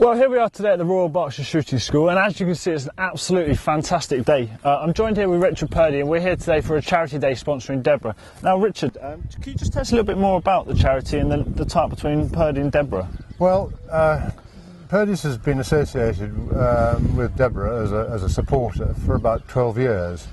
Well, here we are today at the Royal Berkshire Shooting School, and as you can see, it's an absolutely fantastic day. I'm joined here with Richard Purdey, and we're here today for a charity day sponsoring DebRA. Now, Richard, can you just tell us a little bit more about the charity and the tie between Purdey and DebRA? Well, Purdey's has been associated with DebRA as a supporter for about 12 years.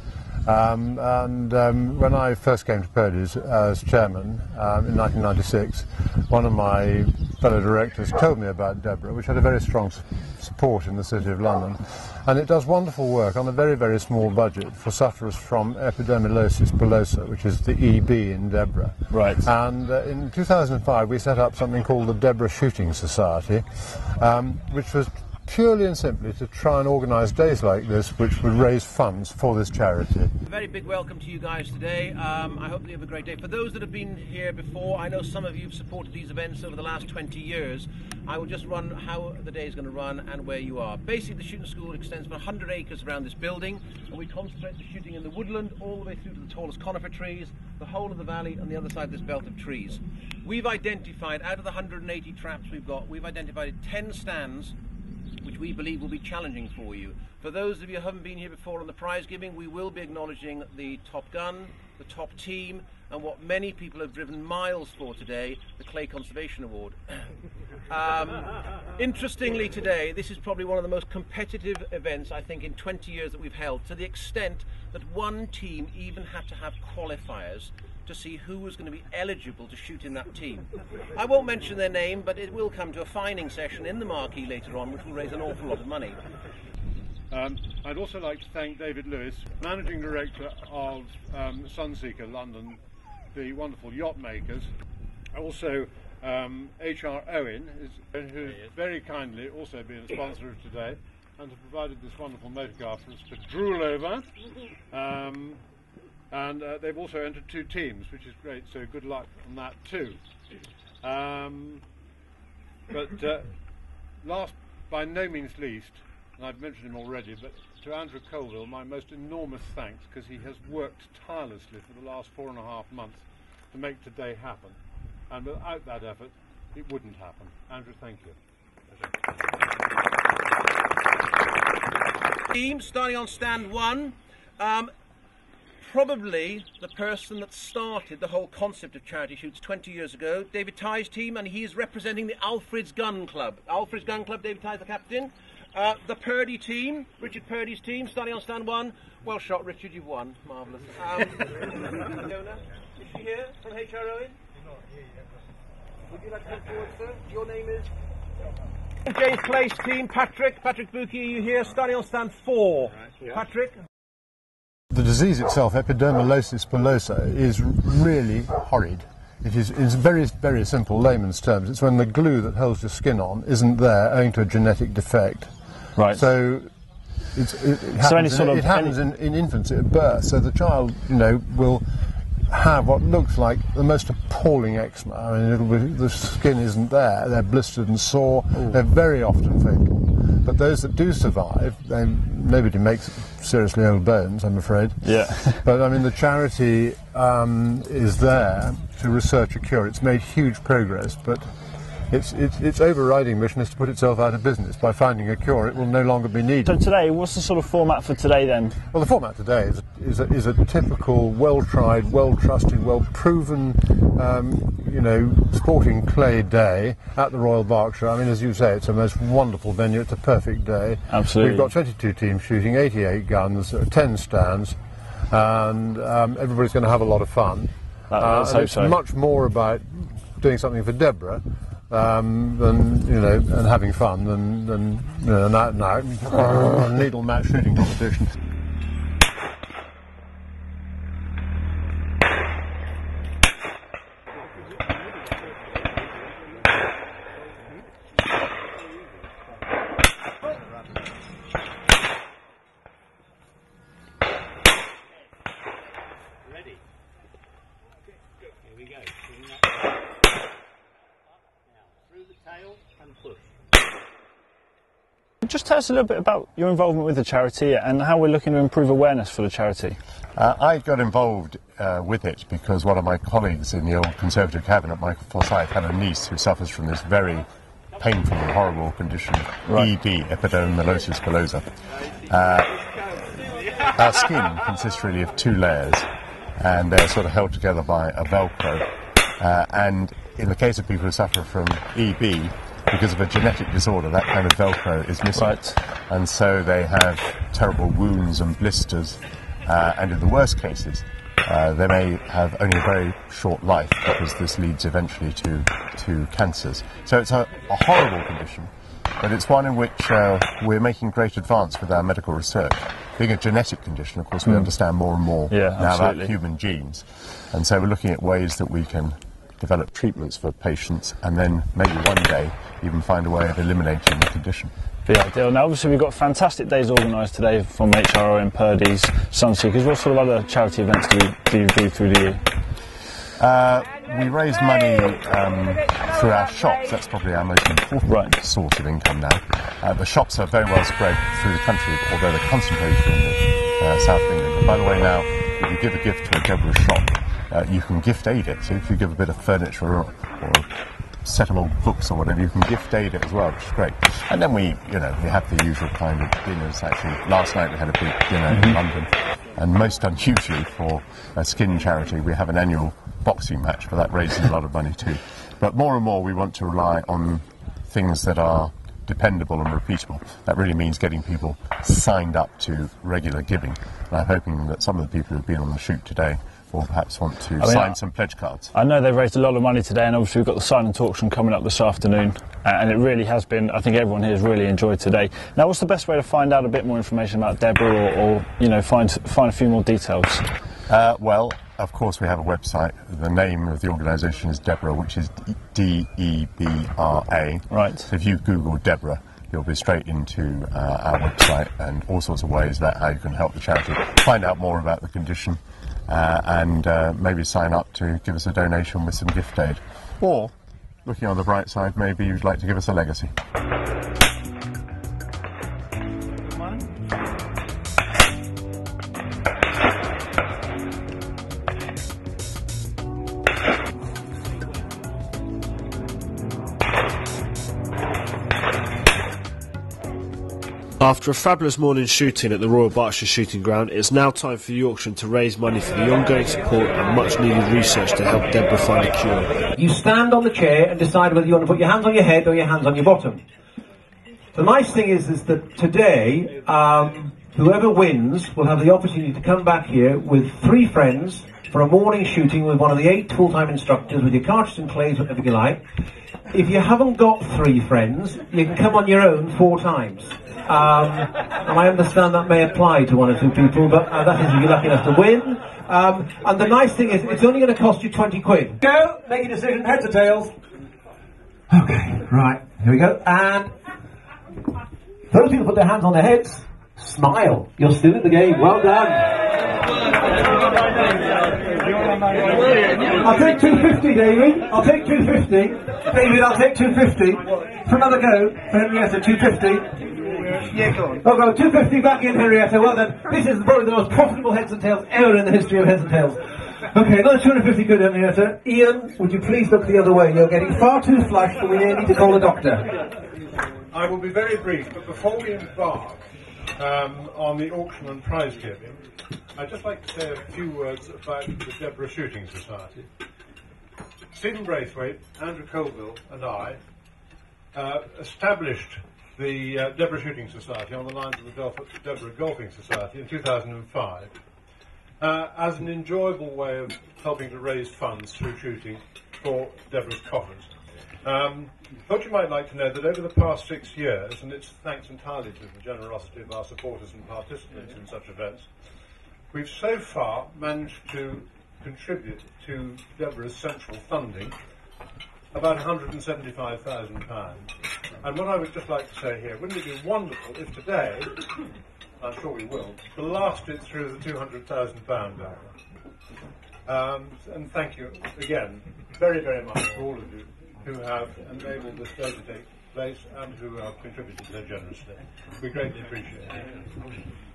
When I first came to Purdey's as chairman in 1996, one of my fellow directors told me about DebRA, which had a very strong support in the City of London, and it does wonderful work on a very, very small budget for sufferers from Epidermolysis Bullosa, which is the EB in DebRA. Right. And in 2005 we set up something called the DebRA Shooting Society, which was purely and simply to try and organise days like this which would raise funds for this charity. A very big welcome to you guys today. I hope that you have a great day. For those that have been here before, I know some of you have supported these events over the last 20 years. I will just run how the day is going to run and where you are. Basically, the shooting school extends for 100 acres around this building, and we concentrate the shooting in the woodland all the way through to the tallest conifer trees, the whole of the valley and the other side of this belt of trees. We've identified, out of the 180 traps we've got, we've identified 10 stands which we believe will be challenging for you. For those of you who haven't been here before on the prize giving, we will be acknowledging the top gun, the top team, and what many people have driven miles for today, the Clay Conservation Award. Interestingly today, this is probably one of the most competitive events I think in 20 years that we've held, to the extent that one team even had to have qualifiers to see who was going to be eligible to shoot in that team. I won't mention their name, but it will come to a fining session in the marquee later on, which will raise an awful lot of money. I'd also like to thank David Lewis, Managing Director of Sunseeker London, the wonderful yacht makers. Also H.R. Owen, who's very kindly also been a sponsor of today and has provided this wonderful motor car for us to drool over. And they've also entered 2 teams, which is great, so good luck on that too. Last, by no means least, and I've mentioned him already, but to Andrew Colville, my most enormous thanks, because he has worked tirelessly for the last 4.5 months to make today happen. And without that effort, it wouldn't happen. Andrew, thank you. Team starting on stand 1. Probably the person that started the whole concept of charity shoots 20 years ago, David Tighe's team, and he is representing the Alfred's Gun Club. Alfred's Gun Club, David Tighe, the captain. The Purdey team, Richard Purdey's team, starting on stand 1. Well shot, Richard, you've won. Marvellous. Fiona, is she here from H.R. Owen? Not here yet. Would you like to come forward, sir? Your name is? James Clay's team, Patrick Buki, are you here? Starting on stand 4. Right, yeah. Patrick? The disease itself, Epidermolysis Bullosa, is really horrid. It is very, very simple layman's terms. It's when the glue that holds your skin on isn't there owing to a genetic defect. Right. So it happens in infancy at birth. So the child, will have what looks like the most appalling eczema. I mean, the skin isn't there. They're blistered and sore. Ooh. They're very often fatal. But those that do survive, nobody makes seriously ill bones, I'm afraid. Yeah. But I mean, the charity is there to research a cure. It's made huge progress, but its overriding mission is to put itself out of business. By finding a cure, it will no longer be needed. So today, what's the sort of format for today then? Well, the format today is a typical, well-tried, well-trusted, well-proven, sporting clay day at the Royal Berkshire. I mean, as you say, it's a most wonderful venue. It's a perfect day. Absolutely. We've got 22 teams shooting, 88 guns, 10 stands, and everybody's going to have a lot of fun. Let's hope so. It's much more about doing something for DebRA and having fun than an out-and-out needle match shooting competition. Ready? Here we go. Through the tail and push. Just tell us a little bit about your involvement with the charity and how we're looking to improve awareness for the charity. I got involved with it because one of my colleagues in the old Conservative cabinet, Michael Forsyth, had a niece who suffers from this very painful and horrible condition, EB, Epidermolysis Bullosa. Our skin consists really of 2 layers, and they're sort of held together by a Velcro. And in the case of people who suffer from EB, because of a genetic disorder, that kind of Velcro is missing. And so they have terrible wounds and blisters, and in the worst cases, they may have only a very short life, because this leads eventually to cancers. So it's a horrible condition, but it's one in which we're making great advance with our medical research. Being a genetic condition, of course, we understand more and more now about human genes. And so we're looking at ways that we can develop treatments for patients, and then maybe one day even find a way of eliminating the condition. The ideal. Now, obviously, we've got fantastic days organised today from HRO and Purdey's, Sunseekers. What sort of other charity events do you do through the year? We raise money through our shops. That's probably our most important source of income now. The shops are very well spread through the country, although they're concentrated in the south of England. And by the way, now, if you give a gift to a DebRA shop, you can gift aid it. So if you give a bit of furniture or a set of old books or whatever, you can gift aid it as well, which is great. And then we have the usual kind of dinners. Actually, last night we had a big dinner in London, and most unusually for a skin charity, we have an annual boxing match, but that raises a lot of money too. But more and more we want to rely on things that are dependable and repeatable. That really means getting people signed up to regular giving. And I'm hoping that some of the people who've been on the shoot today will perhaps want to sign some pledge cards. I know they've raised a lot of money today, and obviously we've got the silent auction coming up this afternoon, and it really has been, I think everyone here has really enjoyed today. Now, what's the best way to find out a bit more information about DebRA, or find a few more details? Well, of course we have a website. The name of the organisation is DebRA, which is DEBRA. Right. So if you Google DebRA, you'll be straight into our website, and all sorts of ways about how you can help the charity, find out more about the condition, and maybe sign up to give us a donation with some gift aid. Or, looking on the bright side, maybe you'd like to give us a legacy. After a fabulous morning shooting at the Royal Berkshire Shooting Ground, it's now time for the auction to raise money for the ongoing support and much needed research to help DebRA find a cure. You stand on the chair and decide whether you want to put your hands on your head or your hands on your bottom. The nice thing is that today, whoever wins will have the opportunity to come back here with 3 friends for a morning shooting with one of the 8 full-time instructors, with your cartridge and clays, whatever you like. If you haven't got 3 friends, you can come on your own 4 times. And I understand that may apply to 1 or 2 people, but that is if you're lucky enough to win. And the nice thing is, it's only going to cost you 20 quid. Go, make a decision, heads or tails. Okay, right, here we go. And those people put their hands on their heads, smile. You're still in the game, well done. I'll take 250, David. I'll take 250. David, I'll take 250. For another go, for Henrietta, 250. Yeah, go on. Oh, go 250 back in, Henrietta. Well done. This is probably the most profitable heads and tails ever in the history of heads and tails. Okay, another 250 good, Henrietta. Ian, would you please look the other way? You're getting far too flushed, and we need to call a doctor. I will be very brief, but before we embark on the auction and prize giving, I'd just like to say a few words about the DebRA Shooting Society. Stephen Braithwaite, Andrew Colville and I established the DebRA Shooting Society on the lines of the DebRA Golfing Society in 2005 as an enjoyable way of helping to raise funds through shooting for DebRA's coffers. Thought you might like to know that over the past 6 years, and it's thanks entirely to the generosity of our supporters and participants in such events, we've so far managed to contribute to DebRA's central funding about £175,000. And what I would just like to say here, wouldn't it be wonderful if today, I'm sure we will, blast it through the £200,000 barrier. And thank you again very, very much to all of you who have enabled this day to take place and who have contributed so generously. We greatly appreciate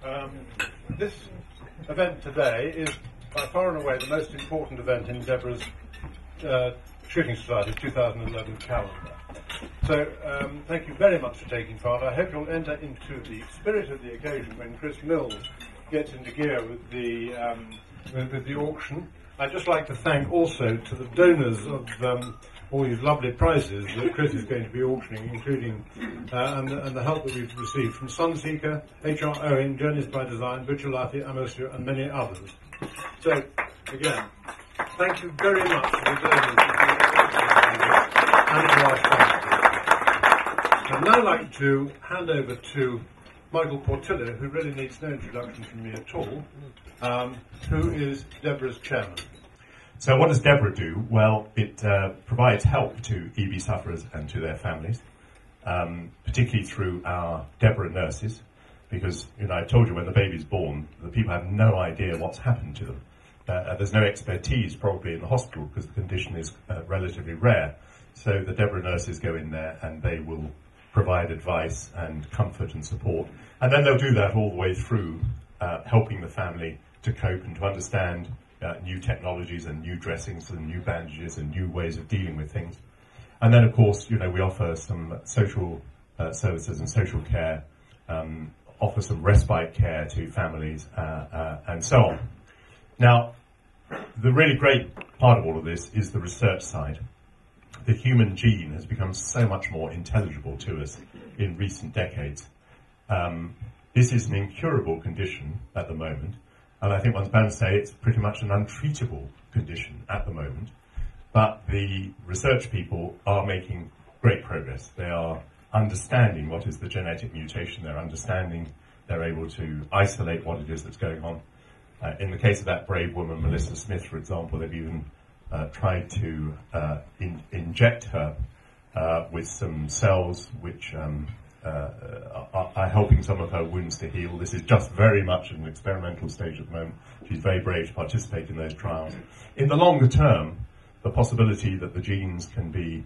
it. This event today is by far and away the most important event in DebRA's Shooting Society's 2011 calendar. So, thank you very much for taking part. I hope you'll enter into the spirit of the occasion when Chris Mills gets into gear with the auction. I'd just like to thank also to the donors of all these lovely prizes that Chris is going to be auctioning, including and the help that we've received from Sunseeker, H.R. Owen, Journeys by Design, Bucciolati, Amosio, and many others. So, again, thank you very much to the donors and to our sponsors. I'd now like to hand over to Michael Portillo, who really needs no introduction from me at all, who is DebRA's chairman. So what does DebRA do? Well, it provides help to EB sufferers and to their families, particularly through our DebRA nurses, because I told you when the baby's born, the people have no idea what's happened to them. There's no expertise probably in the hospital because the condition is relatively rare. So the DebRA nurses go in there and they will provide advice and comfort and support. And then they'll do that all the way through, helping the family to cope and to understand new technologies and new dressings and new bandages and new ways of dealing with things. And then, of course, we offer some social services and social care, offer some respite care to families, and so on. Now, the really great part of all of this is the research side. The human gene has become so much more intelligible to us in recent decades. This is an incurable condition at the moment, and I think one's bound to say it's pretty much an untreatable condition at the moment. But the research people are making great progress. They are understanding what is the genetic mutation. They're able to isolate what it is that's going on. In the case of that brave woman, Melissa Smith, for example, they've even tried to inject her with some cells which are helping some of her wounds to heal. This is just very much an experimental stage at the moment. She's very brave to participate in those trials. In the longer term, the possibility that the genes can be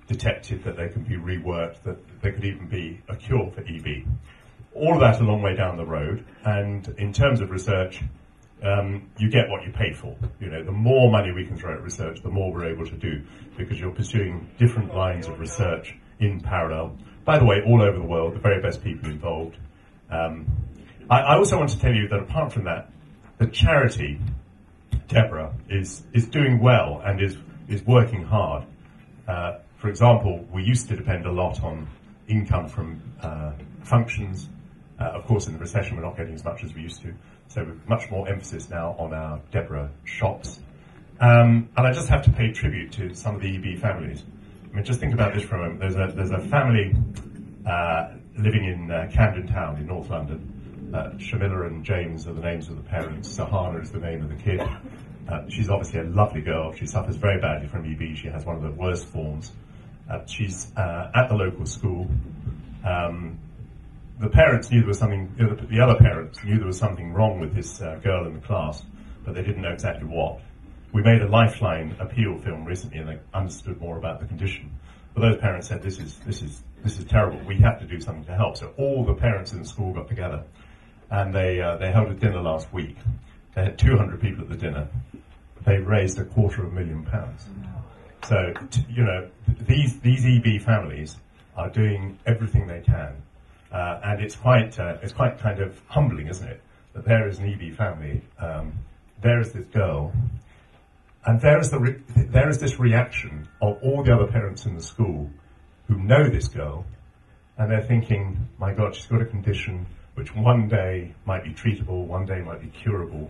detected, that they can be reworked, that there could even be a cure for EB. All of that a long way down the road, and in terms of research, you get what you pay for. The more money we can throw at research, the more we're able to do, because you're pursuing different lines of research in parallel. By the way, all over the world, the very best people involved. I also want to tell you that apart from that, the charity, DebRA, is doing well and is working hard. For example, we used to depend a lot on income from functions. Of course, in the recession, we're not getting as much as we used to. So much more emphasis now on our DebRA shops. And I just have to pay tribute to some of the EB families. I mean, just think about this for a moment. There's a family living in Camden Town in North London. Shamila and James are the names of the parents. Sahana is the name of the kid. She's obviously a lovely girl. She suffers very badly from EB. She has one of the worst forms. She's at the local school. The parents knew there was something, the other parents knew there was something wrong with this girl in the class, but they didn't know exactly what. We made a Lifeline appeal film recently and they understood more about the condition. But those parents said, this is terrible, we have to do something to help. So all the parents in the school got together and they held a dinner last week. They had 200 people at the dinner. They raised £250,000. So, these EB families are doing everything they can. And it's quite kind of humbling, isn't it? That there is an EB family, there is this girl, and there is this reaction of all the other parents in the school who know this girl, and they're thinking, my God, she's got a condition which one day might be treatable, one day might be curable.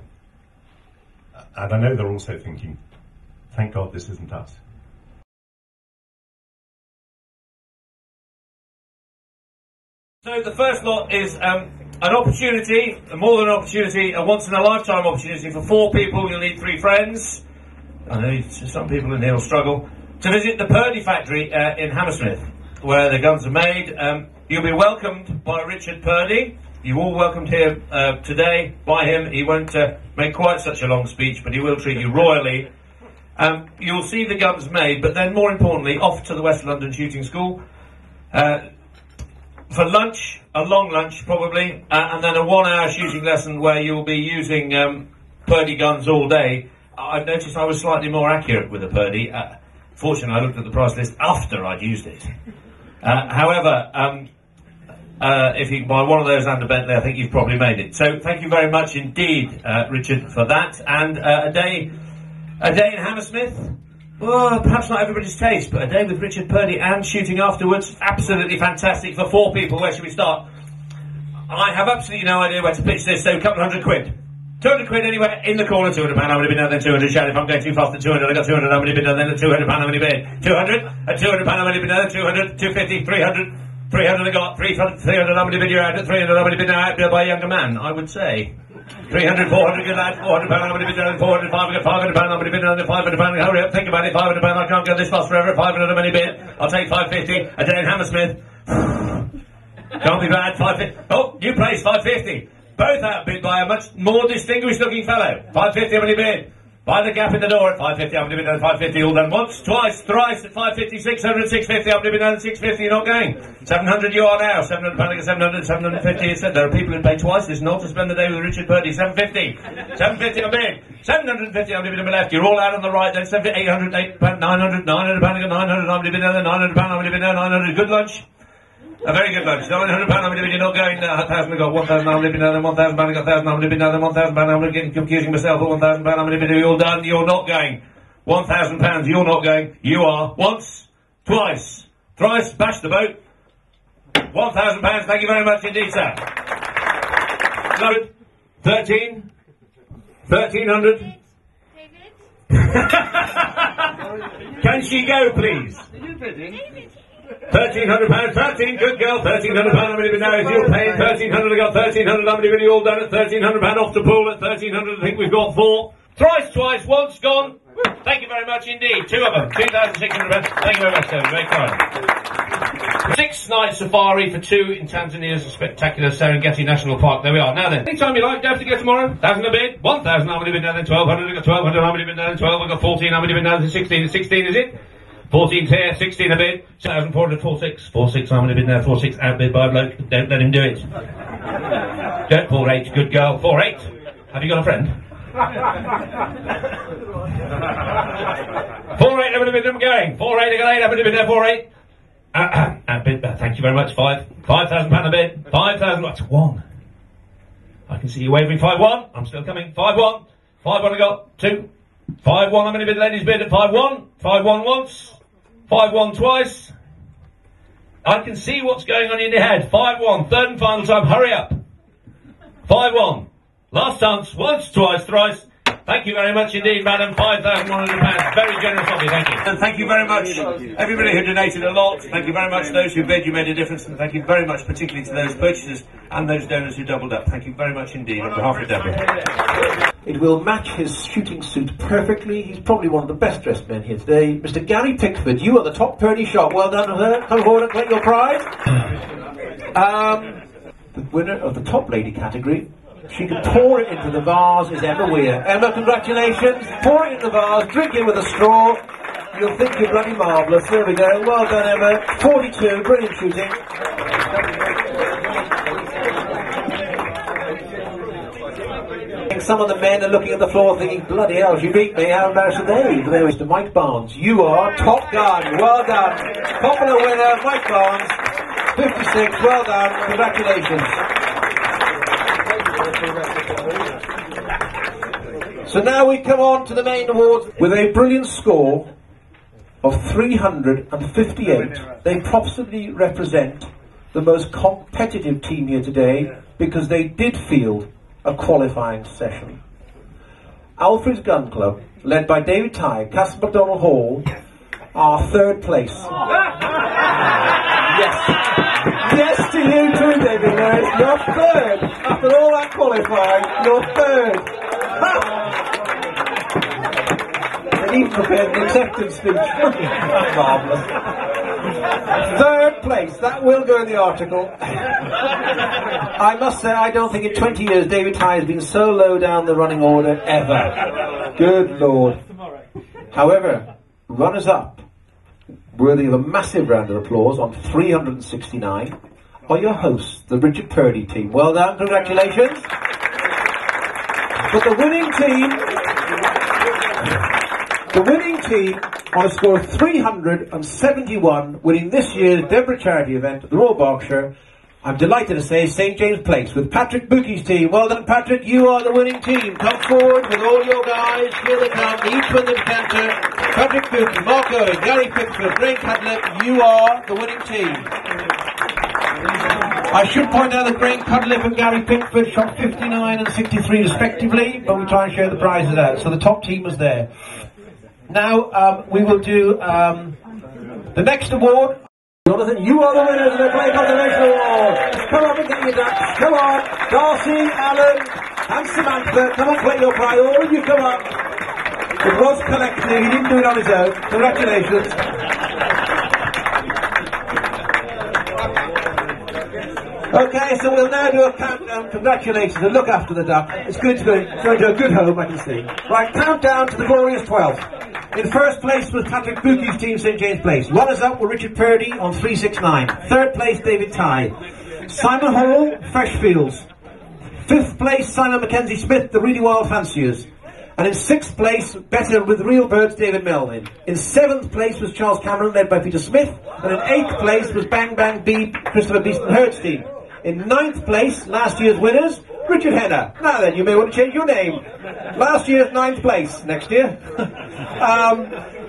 And I know they're also thinking, thank God this isn't us. So the first lot is an opportunity, more than an opportunity, a once-in-a-lifetime opportunity for 4 people. You'll need 3 friends. I know some people in here will struggle. To visit the Purdey factory in Hammersmith, where the guns are made. You'll be welcomed by Richard Purdey. You're all welcomed here today by him. He won't make quite such a long speech, but he will treat you royally. You'll see the guns made, but then more importantly, off to the West London Shooting School. For lunch, a long lunch probably, and then a 1-hour shooting lesson where you'll be using Purdey guns all day. I've noticed I was slightly more accurate with the Purdey. Fortunately, I looked at the price list after I'd used it. However, if you can buy one of those and a Bentley, I think you've probably made it. So thank you very much indeed, Richard, for that. And a day in Hammersmith. Well, perhaps not everybody's taste, but a day with Richard Purdey and shooting afterwards, absolutely fantastic for 4 people. Where should we start? I have absolutely no idea where to pitch this, so a couple of £100. 200 quid anywhere in the corner, £200, I'm going to bid now, then 200, shout if I'm going too fast, then 200, I got 200, I'm going to bid now, then £200, I'm going to bid 200, at £200, I'm going to bid now, 200, 250, 300, 300 I got, 300, I'm going to bid you out, at 300, I'm going to bid now, out by a younger man, I would say. 300, 400, good lad, £400, I'm going to bid now, 400, 500, £500, I'm going to bid now, £500, hurry up, think about it, £500, I can't go this fast forever, 500, I'm going to bid, I'll take 550, a day in Hammersmith. Can't be bad, 550, oh, new place, 550. Both outbid by a much more distinguished looking fellow. 550, I'm going to bid. By the gap in the door at 550, I'm going to bid at 550, all done once, twice, thrice at 550, 600, 650, I'm going to bid at 650, you're not going. 700 you are now, £700, 700, 750, it's said there are people who pay twice this not to spend the day with Richard Purdey. 750, 750 I'm bid. 750, I'm going to bid on the left, you're all out on the right, then 750, 800, 800, 900, 900, 900, I'm going to bid another £900, I'm going to bid now, 900, good lunch. A very good lunch. £900, I'm going to bid, you're not going. 1,000, I got 1,000, I'm going to bid another £1,000, I got 1,000, I'm going to bid another £1,000, I'm going to get confusing myself at £1,000, I'm going to bid, you're all done, you're not going. £1,000, you're not going. You are. Once, twice, thrice, bash the boat. £1,000, thank you very much indeed, sir. 13, 1,300. Can she go, please? £1,300, 13, good girl, £1,300, I'm going to be now, if you're paying £1,300, I got £1,300, I'm going to be all done at £1,300, off the pool at £1,300, I think we've got 4. Thrice, twice, once gone. Thank you very much indeed, 2 of them, £2,600, thank you very much, sir, very kind. 6-night safari for 2 in Tanzania's spectacular Serengeti National Park, there we are. Now then, anytime you like, don't have to go tomorrow, 1,000 a bid, 1,000, I'm going to bid now, then 1,200, I got 1,200, I'm going to bid now, then 12, I got 14, I'm going to bid now, then 16, 16 is it? 14's here, 16 a bid, 7,400, 46, 46, I'm going to bid now, 46, outbid by a bloke, don't let him do it. Don't, 48, good girl, 48, have you got a friend? 48, I'm going to bid them going, 48, I got 8, I'm going to bid there, 48. Outbid, thank you very much, 5, £5,000 a bid, 5,000, that's 1. I can see you wavering, 5-1, I'm still coming, 5-1, 5-1 I got, 2. 5-1, I'm going to bid ladies bid at 5-1, 5-1 once, 5-1 twice. I can see what's going on in your head. 5-1, third and final time, hurry up. 5-1, last chance, once, twice, thrice. Thank you very much indeed, madam, £5,100, very generous of you, thank you. And thank you very much, everybody who donated a lot, thank you very much, those who bid, you made a difference, and thank you very much, particularly to those purchasers and those donors who doubled up. Thank you very much indeed, on behalf of DebRA. It will match his shooting suit perfectly. He's probably one of the best dressed men here today. Mr. Gary Pickford, you are the top Purdey shot. Well done, sir. Come forward and collect your prize. The winner of the top lady category, she can pour it into the vase, is Emma Weir. Emma, congratulations. Pour it into the vase, drink it with a straw. You'll think you're bloody marvellous. There we go. Well done, Emma. 42, brilliant shooting. Some of the men are looking at the floor thinking, bloody hell, she beat me, how embarrassed are they? But there is Mr. Mike Barnes. You are top gun, well done. Popular winner, Mike Barnes, 56, well done, congratulations. So now we come on to the main awards with a brilliant score of 358. They possibly represent the most competitive team here today because they did field a qualifying session. Alfred's Gun Club, led by David Tye, Castle MacDonald Hall, are 3rd place. Yes. Yes to you too, David Lewis. You're 3rd. After all that qualifying, you're 3rd. And even prepared an acceptance speech. That's marvellous. 3rd place, that will go in the article. I must say, I don't think in 20 years David Tye has been so low down the running order ever. Good Lord. However, runners-up, worthy of a massive round of applause on 369, are your hosts, the Richard Purdey team. Well done, congratulations. But the winning team The winning team, on a score of 371, winning this year's DebRA charity event at the Royal Berkshire, I'm delighted to say St James Place with Patrick Bookie's team. Well done, Patrick, you are the winning team. Come forward with all your guys. Here they come, each with their canter. Patrick Bookie, Mark Owen, Gary Pickford, Greg Cudlip, you are the winning team. I should point out that Greg Cudlip and Gary Pickford shot 59 and 63 respectively, but we try and share the prizes out. So the top team was there. Now we will do the next award. Jonathan, you are the winners of the Clay Conservation Award. Come up and get your ducks. Come on. Darcy, Alan, and Samantha, come and play your prize. All of you come up. It was collective. He didn't do it on his own. Congratulations. Okay, so we'll now do a countdown. Congratulations, and look after the duck. It's good to go. It's going to a good home, I can see. Right, countdown to the glorious 12th. In first place was Patrick Bookie's team, St James Place. Runners-up were Richard Purdey on 369. Third place, David Tye. Simon Hall, Freshfields. Fifth place, Simon Mackenzie Smith, the Really Wild Fanciers. And in sixth place, better with Real Birds, David Melvin. In seventh place was Charles Cameron, led by Peter Smith. And in eighth place was Bang Bang Beeb, Christopher Beeston Hurd's team. In ninth place, last year's winners, Richard Henner. Now then, you may want to change your name. Last year's ninth place, next year.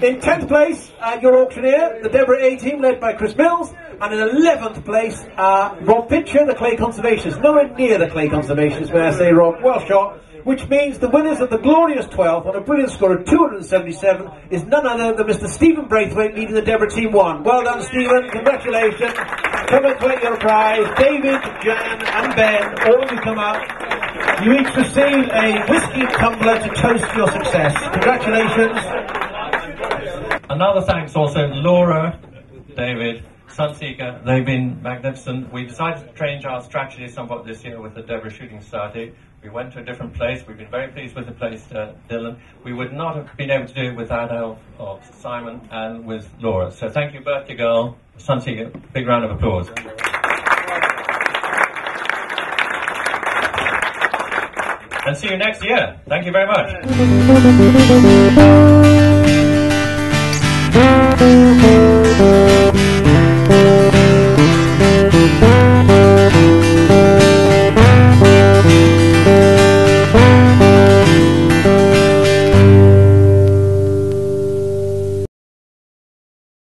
In 10th place, your auctioneer, the DebRA A team, led by Chris Mills. And in 11th place, Rob Pitcher, the Clay Conservationists. Nowhere near the Clay Conservationists, may I say, Rob. Well shot. Which means the winners of the glorious 12th on a brilliant score of 277 is none other than Mr. Stephen Braithwaite, leading the DebRA Team 1. Well done, Stephen. Congratulations. Come and collect your prize. David, Jan and Ben, all of you come up. You each receive a whiskey tumbler to toast your success. Congratulations. Another thanks also to Laura, David, Sunseeker. They've been magnificent. We decided to change our strategy somewhat this year with the DebRA Shooting Society. We went to a different place. We've been very pleased with the place, Dylan. We would not have been able to do it without help of Simon and with Laura. So thank you, birthday girl, Sunseeker. Big round of applause. And see you next year. Thank you very much.